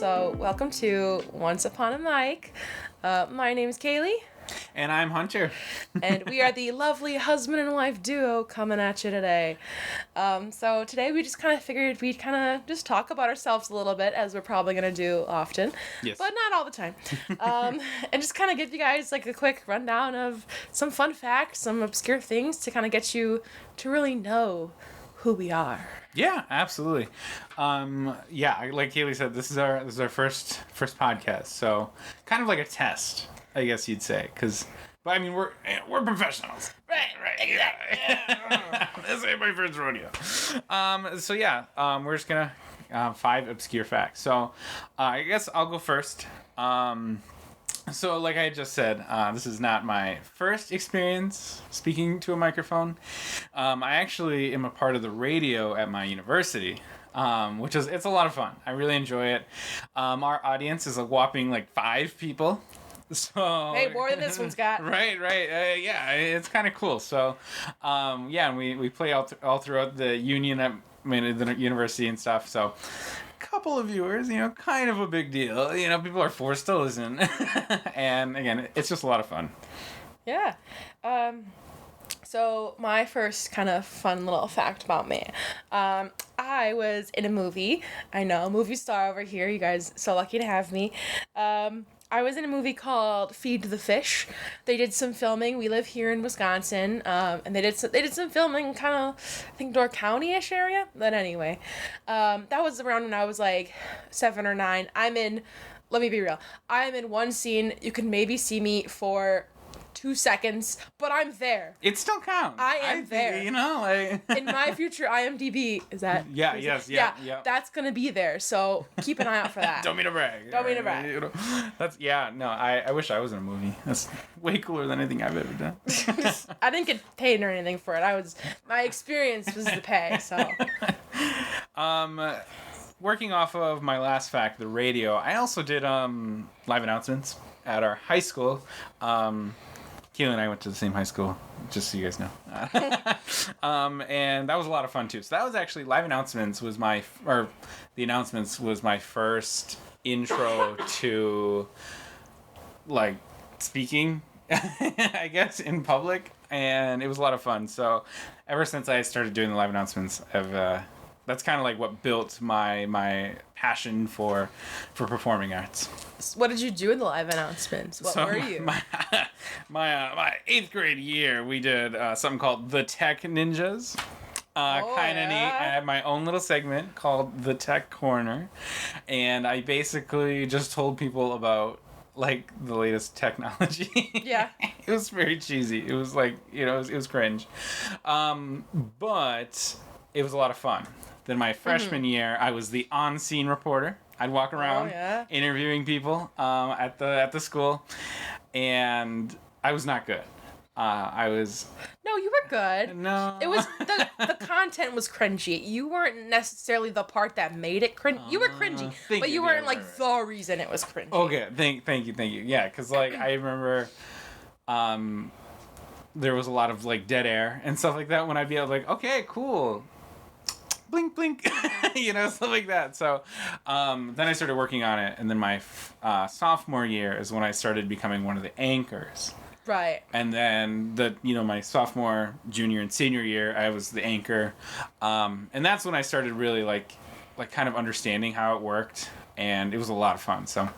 So welcome to Once Upon a Mic. My name is Kailee. And I'm Hunter. And we are the lovely husband and wife duo coming at you today. So today we just kind of figured we'd kind of just talk about ourselves a little bit, as we're probably going to do often. Yes. But not all the time. And just kind of give you guys like a quick rundown of some fun facts, some obscure things to kind of get you to really know who we are. Yeah, absolutely. Like Kaylee said, this is our first podcast, so kind of like a test, I guess you'd say, but I mean we're professionals, right? Yeah. This ain't my first rodeo. We're just gonna 5 obscure facts. So, I guess I'll go first. So, like I just said, this is not my first experience speaking to a microphone. I actually am a part of the radio at my university, it's a lot of fun. I really enjoy it. Our audience is a whopping 5 people. So hey, more than this one's got. Right. It's kind of cool. So, and we play all throughout the union at the university and stuff. So. Couple of viewers, kind of a big deal. People are forced to listen. And again, it's just a lot of fun. Yeah. So my first kind of fun little fact about me. I was in a movie. I know, movie star over here. You guys so lucky to have me. I was in a movie called Feed the Fish. They did some filming. We live here in Wisconsin, and they did some filming kind of, I think, Door County-ish area. But anyway, that was around when I was 7 or 9. Let me be real. I'm in one scene. You can maybe see me for 2 seconds, but I'm there. It still counts. I am there. In my future IMDb, is that? Yeah. That's gonna be there. So keep an eye out for that. Don't mean to brag. I wish I was in a movie. That's way cooler than anything I've ever done. I didn't get paid or anything for it. My experience was the pay. So. Working off of my last fact, the radio, I also did live announcements at our high school. Keely and I went to the same high school, just so you guys know. And that was a lot of fun too. So that was actually the announcements was my first intro to speaking, I guess, in public, and it was a lot of fun. So ever since I started doing the live announcements, that's kind of what built my passion for performing arts. What did you do in the live announcements? What were you? My 8th grade year, we did something called The Tech Ninjas. Kind of neat. I had my own little segment called The Tech Corner, and I basically just told people about the latest technology. Yeah. It was very cheesy. It was it was cringe. But it was a lot of fun. Then my freshman year, I was the on-scene reporter. I'd walk around interviewing people at the school, and I was not good. No, you were good. No. It was the content was cringy. You weren't necessarily the part that made it cringy. You were cringy, but you weren't the reason it was cringy. Okay, thank you. Yeah, because I remember, there was a lot of dead air and stuff like that when I'd be okay, cool. Blink, blink, stuff like that. So then I started working on it, and then my sophomore year is when I started becoming one of the anchors. Right. And then my sophomore, junior, and senior year, I was the anchor, and that's when I started really kind of understanding how it worked, and it was a lot of fun. So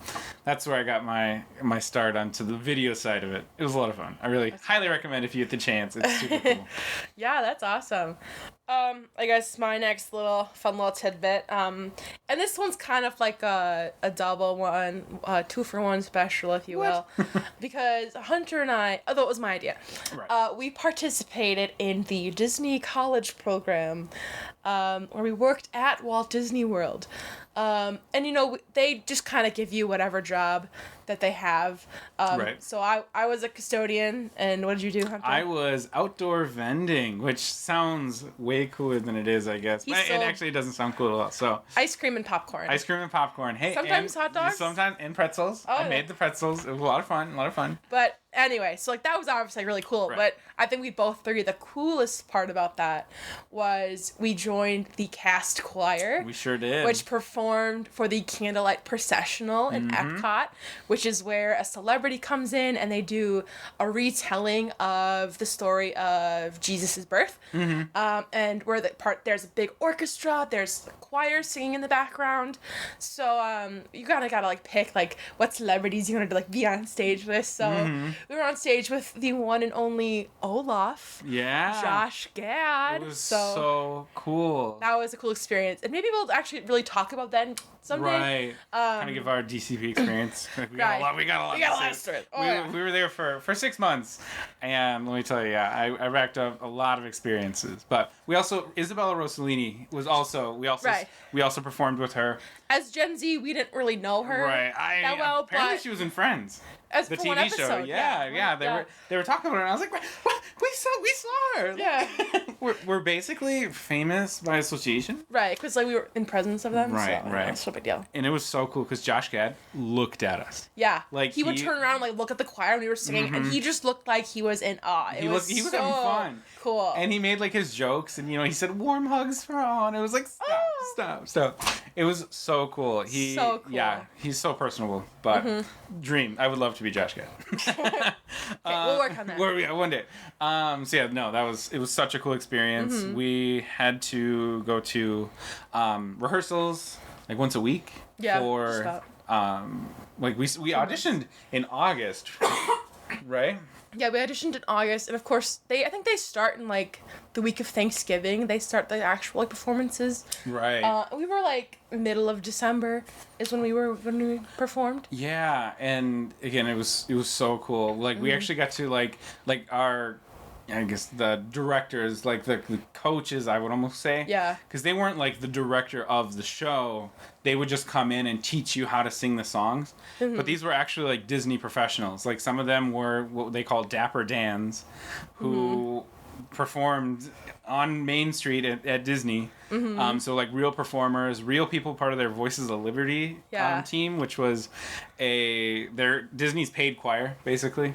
that's where I got my start onto the video side of it. It was a lot of fun. I really highly recommend if you get the chance. It's super cool. Yeah, that's awesome. I guess my next fun little tidbit, and this one's kind of like a double one, 2-for-1 special, if you will, because Hunter and I, although it was my idea, we participated in the Disney College program, where we worked at Walt Disney World. And they just kind of give you whatever job that they have. Right. So I was a custodian, and what did you do, Hunter? I was outdoor vending, which sounds way cooler than it is, I guess. But it actually doesn't sound cool at all. So ice cream and popcorn. Hey, sometimes hot dogs. Sometimes and pretzels. I made the pretzels. It was a lot of fun. But Anyway, so like that was obviously really cool, Right. but I think we both agree the coolest part about that was we joined the cast choir. We sure did. Which performed for the Candlelight Processional in Epcot, which is where a celebrity comes in and they do a retelling of the story of Jesus' birth. And where there's a big orchestra, there's the choir singing in the background. So you gotta like pick like what celebrities you want to like be on stage with. So we were on stage with the one and only Olaf. Yeah. Josh Gad. It was so cool. That was a cool experience. And maybe we'll actually really talk about that someday. Right. Kind of give our DCP experience. We got a lot. We got a lot. of stories. We were there for 6 months, and let me tell you, I racked up a lot of experiences. But we also Isabella Rossellini was also we also performed with her. As Gen Z, we didn't really know her that well, apparently but she was in Friends. as The for TV one episode, show, yeah. They were talking about her, and I was like, "What? We saw her." Yeah. we're basically famous by association. Right, because like we were in presence of them. Right, so, right. It's no big deal. And it was so cool because Josh Gad looked at us. Yeah, Like, he would he- turn around and like look at the choir when we were singing, and he just looked like he was in awe. He was having fun. Cool. And he made like his jokes, and he said warm hugs for all, and it was like stop. It was so cool. So cool. Yeah, he's so personable. But dream, I would love to be Josh Gad. Okay, we'll work on that. One day. So yeah, no, it was such a cool experience. We had to go to rehearsals like once a week. Yeah, For stop. like we auditioned in August, right? Yeah, we auditioned in August, and of course, I think they start in like the week of Thanksgiving. They start the actual like performances. Right. We were like middle of December is when we performed. Yeah, and again, it was so cool. Like we actually got to like our, I guess the directors, like the coaches, I would almost say. Yeah. Because they weren't like the director of the show. They would just come in and teach you how to sing the songs. But these were actually like Disney professionals. Like some of them were what they call Dapper Dans, who performed on Main Street at Disney. So like real performers, real people, part of their Voices of Liberty team, which was their Disney's paid choir, basically.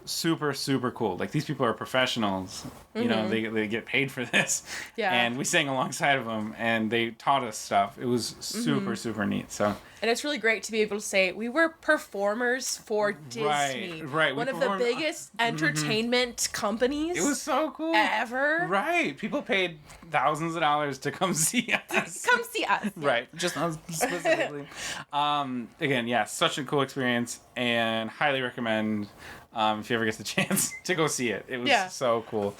Super, super cool. Like these people are professionals. You know, they get paid for this. Yeah. And we sang alongside of them, and they taught us stuff. It was super, super neat. So. And it's really great to be able to say we were performers for Disney. Right. One of the biggest entertainment companies. It was so cool. Ever. Right. People paid thousands of dollars to come see us. Come see us. Right. Just us specifically. Again, yeah, such a cool experience, and highly recommend if you ever get the chance to go see it. It was so cool.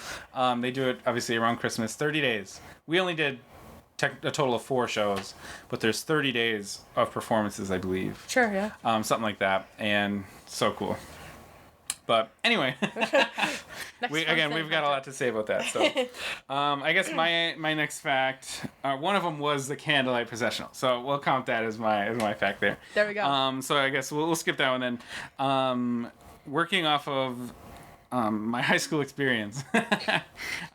They do it obviously around Christmas, 30 days. We only did a total of 4 shows, but there's 30 days of performances, I believe. Sure, yeah. Something like that, and so cool. But anyway, we've got a lot to say about that. So, I guess my next fact, one of them was the Candlelight Processional. So we'll count that as my fact there. There we go. So I guess we'll skip that one then. Working off of my high school experience,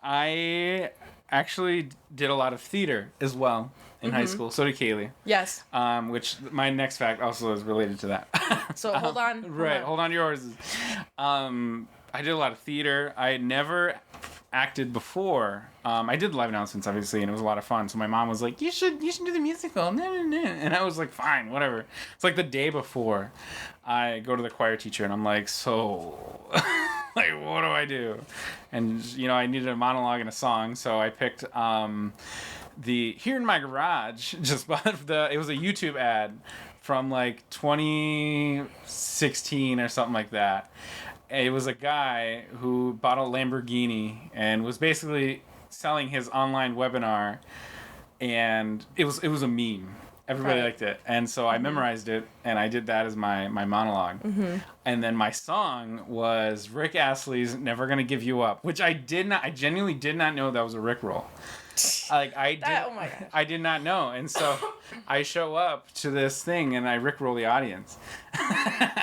I actually did a lot of theater as well in high school. So did Kailee. Yes. Which my next fact also is related to that. So hold on. Hold on to yours. I did a lot of theater. I had never acted before. I did live announcements, obviously, and it was a lot of fun. So my mom was like, "You should do the musical." And I was like, "Fine, whatever." It's like the day before, I go to the choir teacher, and I'm like, "So, like, what do I do?" And I needed a monologue and a song, so I picked the Here in My Garage. It was a YouTube ad from like 2016 or something like that. It was a guy who bought a Lamborghini and was basically selling his online webinar, and it was a meme. Everybody liked it, and so I memorized it, and I did that as my monologue. And then my song was Rick Astley's "Never Gonna Give You Up," which I genuinely did not know that was a Rickroll. Like oh my gosh. I did not know, and so I show up to this thing and I rickroll the audience,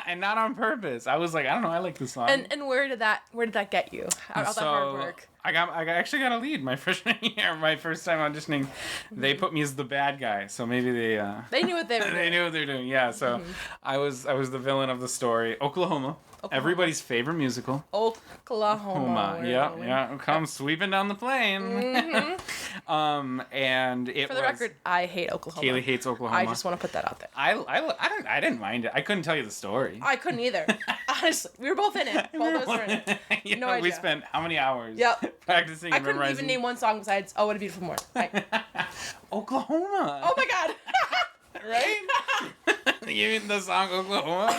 and not on purpose. I was like, I don't know, I like this song. And where did that get you? How that hard work? I actually got a lead my freshman year. My first time auditioning, they put me as the bad guy. So maybe they knew what they were doing. They knew what they were doing. Yeah. So I was the villain of the story. Oklahoma. Everybody's favorite musical. Oklahoma. Yeah. Come sweeping down the plain. And it for the record, I hate Oklahoma. Kaylee hates Oklahoma. I just want to put that out there. I didn't mind it. I couldn't tell you the story. I couldn't either. Honestly, we were both in it. Both of us were in it. No idea. We spent how many hours? Yep. Practicing. I couldn't even name one song besides "Oh What a Beautiful Morning." Oklahoma. Oh my God. Right? You mean the song Oklahoma?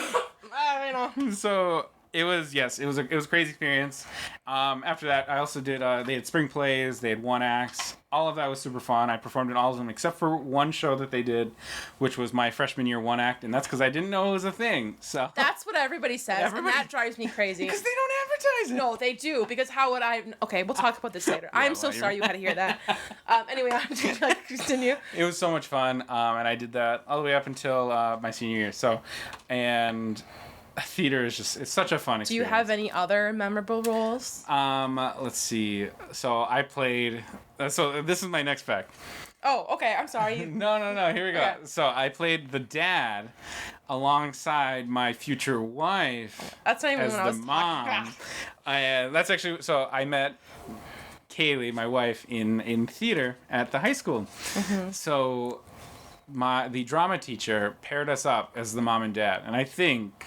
I know. So it was a crazy experience. After that, I also did. They had spring plays. They had one acts. All of that was super fun. I performed in all of them except for one show that they did, which was my freshman year one act, and that's because I didn't know it was a thing. So that's what everybody says, and that drives me crazy. Because they don't advertise it. No, they do. Because how would I? Okay, we'll talk about this later. I am so sorry you had to hear that. Anyway, continue. It was so much fun, and I did that all the way up until my senior year. So, and theater is it's such a fun experience. Do you have any other memorable roles? Let's see. So I played. So this is my next fact. Oh, okay. I'm sorry. No. Here we go. Okay. So I played the dad alongside my future wife. That's not even as what the I was mom. That's actually. So I met Kaylee, my wife, in theater at the high school. Mm-hmm. So the drama teacher paired us up as the mom and dad, and I think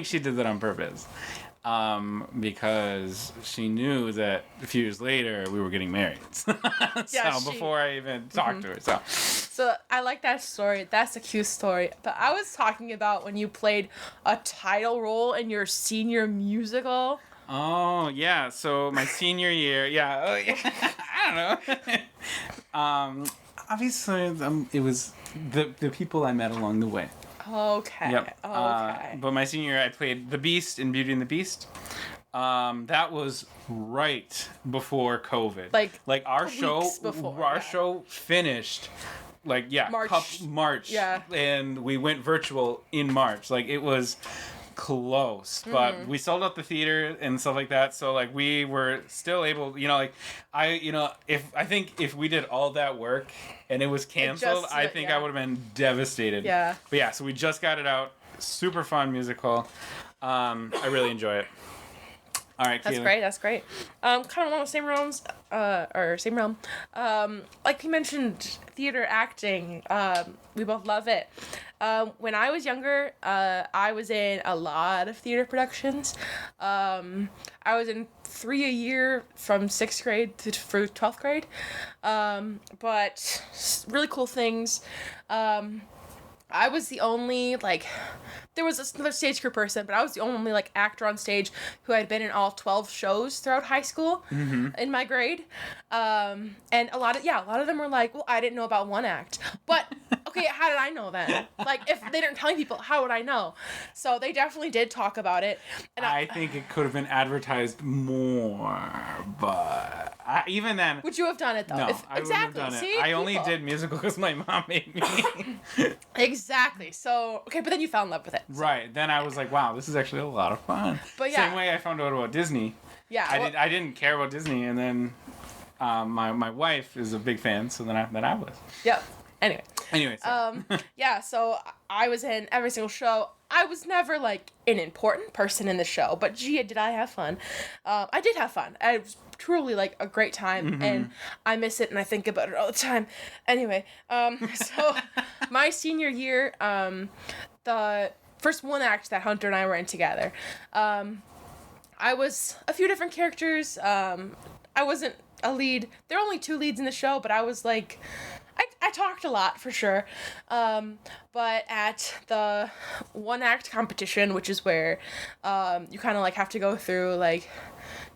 she did that on purpose. Because she knew that a few years later we were getting married. Before I even talked to her. So I like that story. That's a cute story. But I was talking about when you played a title role in your senior musical. Oh, yeah. So my senior year, yeah. Oh, yeah. I don't know. Obviously, it was the people I met along the way. Okay. Yep. Okay. But my senior year, I played the Beast in Beauty and the Beast. That was right before COVID. Like our show, show finished. March. Yeah. And we went virtual in March. Like it was close, but we sold out the theater and stuff like that. So like we were still able, if we did all that work and it was canceled, I think I would have been devastated. Yeah. But yeah, so we just got it out. Super fun musical. I really enjoy it. All right, Kaylee. That's great. Kind of along the same realms, same realm. Like you mentioned, theater acting. We both love it. When I was younger, I was in a lot of theater productions. I was in 3 a year from 6th grade through 12th grade. But really cool things. I was the only, there was another stage crew person, but I was the only, actor on stage who had been in all 12 shows throughout high school in my grade. And a lot of them were like, well, I didn't know about one act. But, okay, how did I know then? If they didn't tell people, how would I know? So they definitely did talk about it. And I think it could have been advertised more, but even then... Would you have done it, though? No, I wouldn't have done it. See, I only did musical because my mom made me. Exactly. So, okay, but then you fell in love with it. So. Right. Then I was like, wow, this is actually a lot of fun. But yeah. Same way I found out about Disney. Yeah. I didn't care about Disney, and then my wife is a big fan, so then I was. Yep. Anyway. So. Yeah, so I was in every single show. I was never, an important person in the show, but gee, did I have fun. I did have fun. It was truly, a great time, and I miss it, and I think about it all the time. Anyway, so my senior year, the first one act that Hunter and I were in together, I was a few different characters. I wasn't a lead. There were only 2 leads in the show, but I was, I talked a lot for sure, but at the one act competition, which is where you kind of have to go through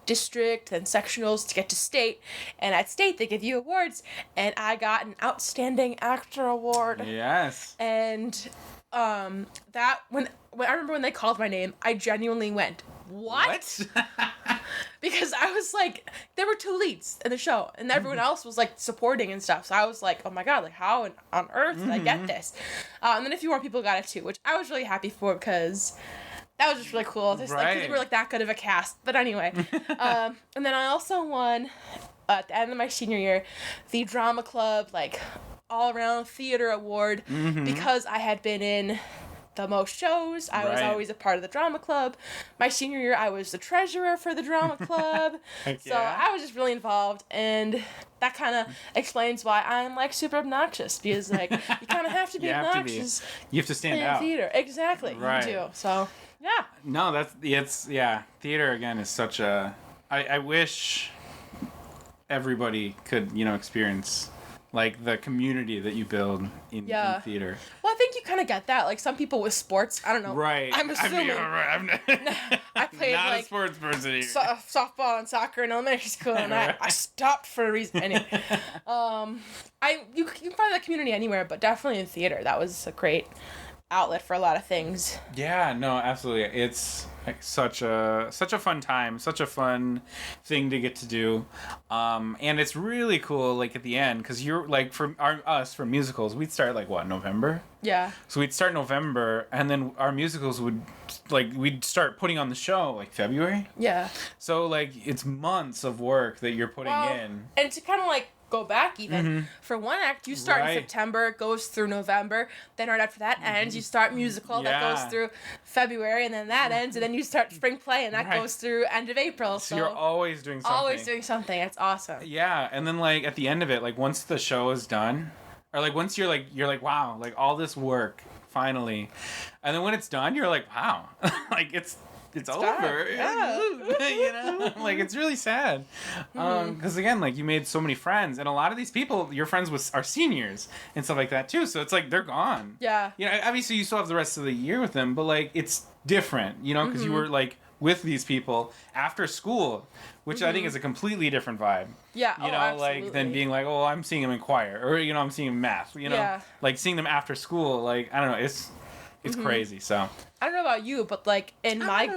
district and sectionals to get to state, and at state they give you awards, and I got an outstanding actor award. Yes. And that when I remember when they called my name, I genuinely went, what? because I was like, there were two leads in the show, and everyone else was like supporting and stuff. So I was like, oh my god, like how on earth did I get this? And then a few more people got it too, which I was really happy for because that was just really cool. Just like 'cause we were like that good of a cast. But anyway, and then I also won at the end of my senior year the drama club like all around theater award because I had been in the most shows. I was always a part of the drama club. My senior year, I was the treasurer for the drama club. So I was just really involved, and that kind of explains why I'm like super obnoxious, because like you kind of have to be obnoxious. You have to stand in out. Theater, exactly. Right. You do. So yeah. No, theater again is such a. I wish everybody could experience like the community that you build in theater. Well, I think you kind of get that. Like some people with sports, I don't know. Right. I'm assuming. I played not like a sports person here. Softball and soccer in elementary school, and I stopped for a reason. Anyway, you can find that community anywhere, but definitely in theater. That was a great outlet for a lot of things. Yeah, no, absolutely. It's like such a fun time, such a fun thing to get to do, and it's really cool. Like at the end, because you're like for us for musicals, we'd start like what, November? Yeah. So we'd start November, and then our musicals would we'd start putting on the show like February. Yeah. So like it's months of work that you're putting in, and to kind of like go back even for one act, you start in September, it goes through November, then right after that ends you start musical that goes through February, and then that ends, and then you start spring play, and that goes through end of April. So you're always doing something. It's awesome. Yeah, and then like at the end of it, like once the show is done, or like once you're like wow, like all this work finally, and then when it's done, you're like wow, like it's over. Yeah. Like it's really sad. Because again, like you made so many friends, and a lot of these people you're friends with are seniors and stuff like that too. So it's like they're gone. Yeah. Obviously you still have the rest of the year with them, but like it's different, because you were like with these people after school, which I think is a completely different vibe. Yeah. Absolutely. Like than being like, oh, I'm seeing them in choir, or I'm seeing them math. Like seeing them after school. Like I don't know, it's crazy. So I don't know about you, but like in my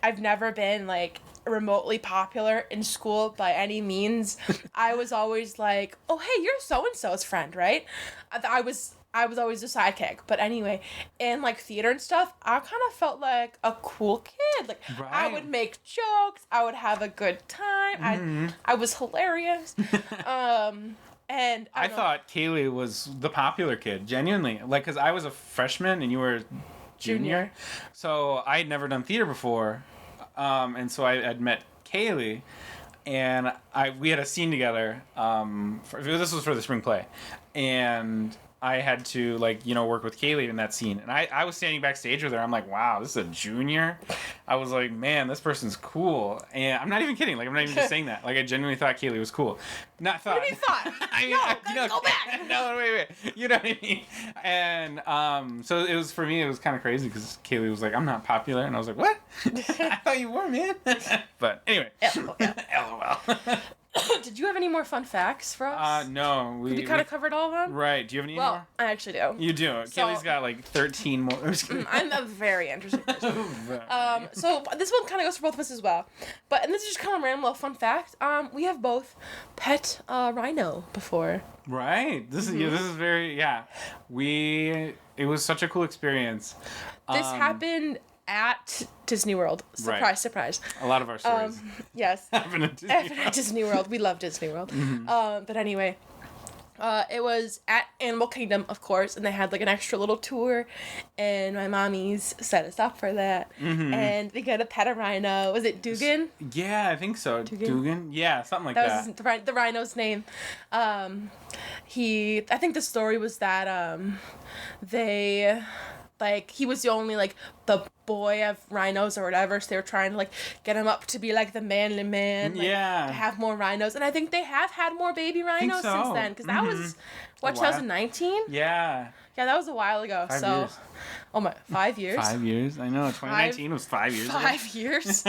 I've never been like remotely popular in school by any means. I was always like, oh hey, you're so and so's friend, right? I was always a sidekick, but anyway, in like theater and stuff, I kind of felt like a cool kid. Like I would make jokes, I would have a good time. I was hilarious. And I thought Kailee was the popular kid, genuinely. Like, because I was a freshman and you were junior. So I had never done theater before. And so I had met Kailee, and we had a scene together. This was for the spring play. And I had to work with Kailee in that scene, and I was standing backstage with her. I'm like, wow, this is a junior. I was like, man, this person's cool, and I'm not even kidding. Like, I'm not even just saying that. Like, I genuinely thought Kailee was cool. Not thought. What do you thought? I mean, go back. No, wait. You know what I mean? And so it was for me. It was kind of crazy because Kailee was like, I'm not popular, and I was like, what? I thought you were, man. But anyway, LOL. Did you have any more fun facts for us? No. We kind of covered all of them? Right. Do you have any more? Well, I actually do. You do. Kaylee's got like 13 more. I'm a very interesting person. So this one kind of goes for both of us as well. And this is just kind of a random little fun fact. We have both pet rhino before. Right. This is very, it was such a cool experience. This happened at Disney World. Surprise, surprise. A lot of our stories. Yes. happen at Disney World. We love Disney World. But anyway, it was at Animal Kingdom, of course, and they had like an extra little tour, and my mommies set us up for that. And we got to pet a rhino. Was it Dugan? Yeah, I think so. Dugan? Yeah, something like that. That was the rhino's name. I think the story was that he was the only the boy of rhinos or whatever, so they were trying to get him up to be the manly man, to have more rhinos, and I think they have had more baby rhinos since then, because that was 2019. Yeah, that was a while ago. 5 years. Oh my, 5 years? 5 years? I know, 2019 was 5 years ago. 5 years?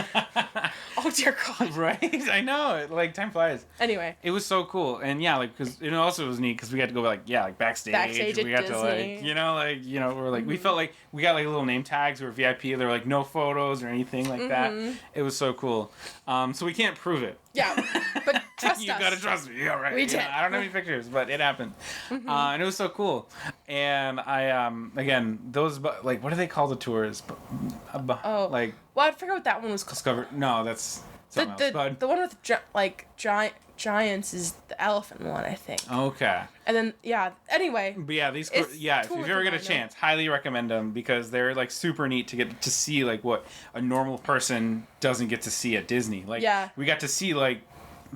Oh dear God. Right? I know, time flies. Anyway. It was so cool, and because it also was neat, because we got to go backstage. Backstage at we got Disney. to we're we felt like we got little name tags, we were VIP VIP. There were like no photos or anything like that. It was so cool. So we can't prove it. Yeah, but trust You us. gotta trust me. Yeah, right. We did. I don't have any pictures, but it happened, and it was so cool. And I again those like what do they call the tours? Like well, I forget what that one was called. Discover. No, that's something else. But The one with giants is the elephant one, I think. okay. And then anyway. But yeah, if It's you ever get a $200. chance, highly recommend them because they're like super neat to get to see like what a normal person doesn't get to see at Disney. Like we got to see like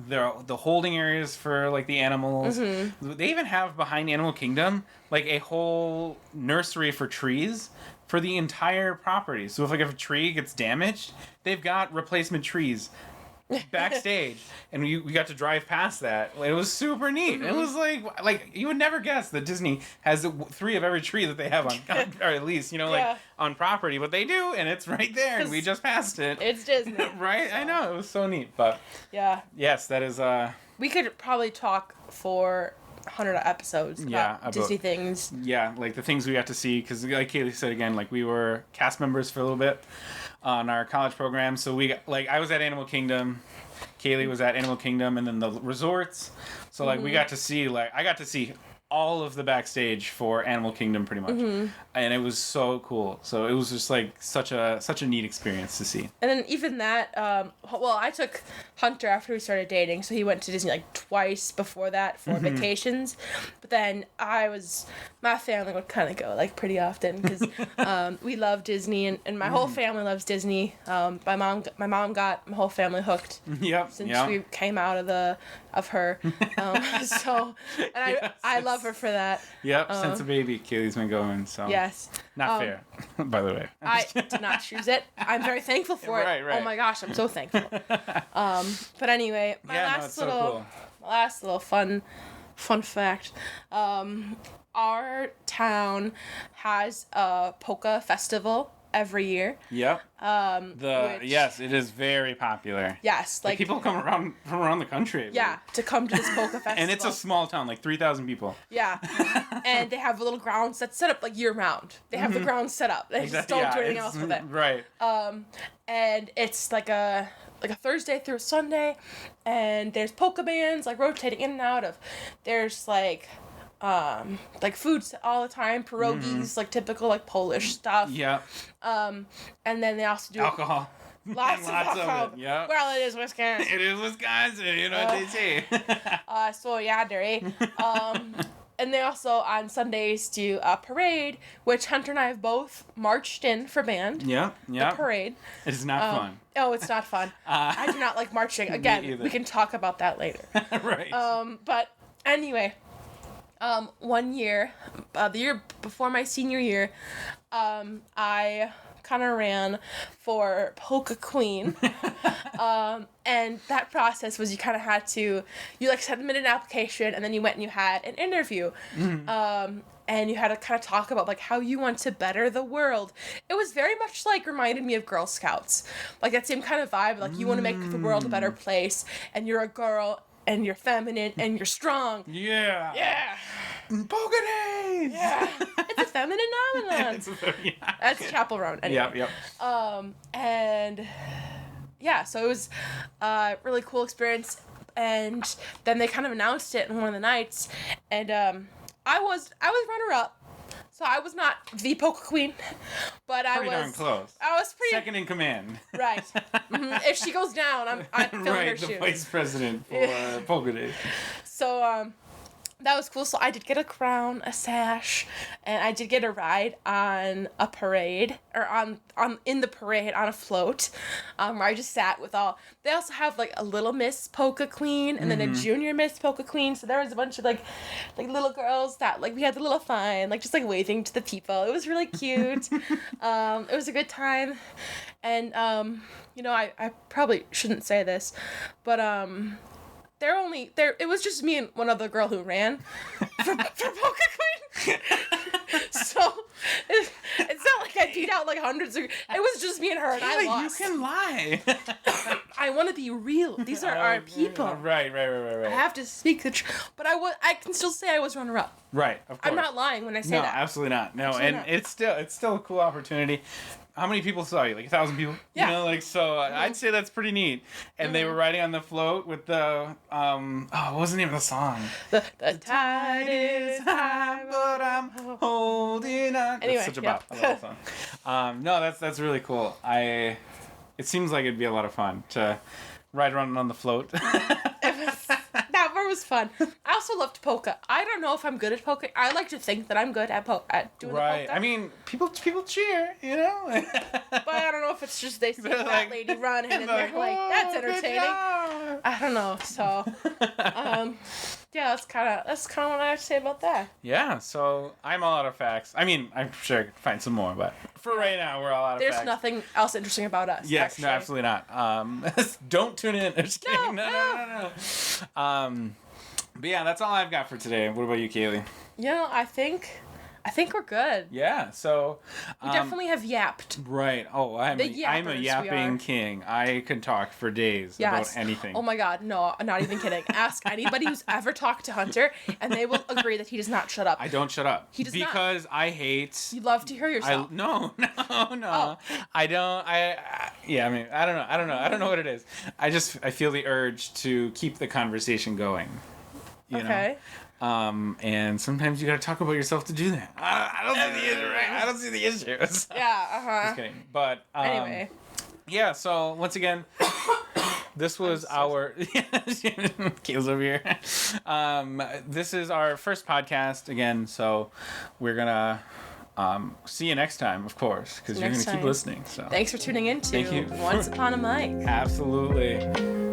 the holding areas for like the animals. They even have behind Animal Kingdom like a whole nursery for trees for the entire property. So if a tree gets damaged, they've got replacement trees backstage, and we got to drive past that. It was super neat. It was like you would never guess that Disney has 3 of every tree that they have on, or at least like on property, but they do, and it's right there, and we just passed it. It's Disney, right? So. I know, it was so neat, but yes, that is. We could probably talk for 100 episodes about Disney things. Yeah, like the things we got to see, because like Kaylee said again, like we were cast members for a little bit on our college program, so I was at Animal Kingdom, Kaylee was at Animal Kingdom, and then the resorts. So like we got to see I got to see all of the backstage for Animal Kingdom pretty much, and it was so cool. So it was just like such a neat experience to see. And then even that, I took Hunter after we started dating, so he went to Disney like twice before that for vacations. But then my family would kind of go like pretty often because we love Disney, and my whole family loves Disney. My mom got my whole family hooked. Since we came out of her, so and I love her for that. Since a baby, Kaylee's been going. So yes, not fair, by the way. I did not choose it. I'm very thankful for it. Right. Oh my gosh, I'm so thankful. But anyway, my last little fun fact. Our town has a polka festival every year. Yep. Yes, it is very popular. Yes, like people come from around the country. To come to this polka festival. And it's a small town, like 3,000 people. Yeah, and they have little grounds that's set up like year round. They have the grounds set up. They just don't do anything else with it. Right. And it's like a Thursday through a Sunday, and there's polka bands like rotating in and out of. There's like foods all the time, pierogies, like typical like Polish stuff. Yeah. And then they also do alcohol. Lots of alcohol. Of it. Yeah. Well, it is Wisconsin. It is Wisconsin. You know what they say. So yeah, there. And they also on Sundays do a parade, which Hunter and I have both marched in for band. Yeah. The parade. It is not fun. Oh, it's not fun. I do not like marching. Again, we can talk about that later. Right. But anyway. One year, the year before my senior year, I kind of ran for Polka Queen. And that process was you kind of had to, submit an application, and then you went and you had an interview. And you had to kind of talk about, like, how you want to better the world. It was very much, reminded me of Girl Scouts. Like, that same kind of vibe, like, you want to make the world a better place, and you're a girl, and you're feminine, and you're strong. Yeah. Yeah. Polka days! Yeah. It's a feminine nomenon. That's Chapel Roan. Anyway. Yep. And yeah, so it was a really cool experience. And then they kind of announced it in one of the nights. And I was runner-up. So I was not the polka queen, but pretty darn close. I was pretty second in command. Right. If she goes down, I'm filling her shoes. Right, the vice president for polka days. So that was cool. So I did get a crown, a sash, and I did get a ride on a parade, or in the parade on a float, where I just sat with all. They also have a little Miss Polka Queen, and then a junior Miss Polka Queen. So there was a bunch of like little girls that we had the little fun, just waving to the people. It was really cute. It was a good time, and I probably shouldn't say this, but it was just me and one other girl who ran for Polka Queen. So it's not like I beat out hundreds of. It was just me and her, and I lost. You can lie. I want to be real. These are our people. Right. I have to speak the truth. But I can still say I was runner-up. Right, of course. I'm not lying when I say no, that. absolutely not. No, Absolutely and not. it's still a cool opportunity. How many people saw you? Like 1,000 people? Yeah. You know, like, so I'd say that's pretty neat. And they were riding on the float with the, what was the name of the song? The tide is high, but I'm holding on. Anyway, That's such a yeah. bop. I love that song. No, that's really cool. It seems like it'd be a lot of fun to ride around on the float. That part was fun. I also loved polka. I don't know if I'm good at polka. I like to think that I'm good at doing the Right. polka. I mean, people cheer, you know? But I don't know if it's just they see that like- lady running and they're like, "Oh, that's good entertaining. job." I don't know. So, yeah, that's kind of what I have to say about that. Yeah, so I'm all out of facts. I mean, I'm sure I could find some more, but for right now, we're all out of There's facts. nothing else interesting about us. Yes, actually. no, absolutely not. Don't tune in. I'm just kidding. No. But yeah, that's all I've got for today. What about you, Kaylee? You know, I think we're good. Yeah, so We definitely have yapped. right. Oh, I'm The a yappers we yapping are. king. I can talk for days Yes. about anything. Oh my God, no, I'm not even kidding. Ask anybody who's ever talked to Hunter, and they will agree that he does not shut up. I don't shut up. He does not. because I hate. You love to hear yourself. No. Oh. I don't. Yeah. I mean, I don't know. I don't know what it is. I feel the urge to keep the conversation going. You Okay. know? And sometimes you gotta talk about yourself to do that. I don't see the issue. Right? I don't see the issue. Yeah. Just kidding. But Anyway. yeah. So once again, this was our Kayla's over here. This is our first podcast again. So we're gonna see you next time, of course, because you're gonna keep listening. So Thanks for tuning in to Thank you. Once Upon a Mic. absolutely.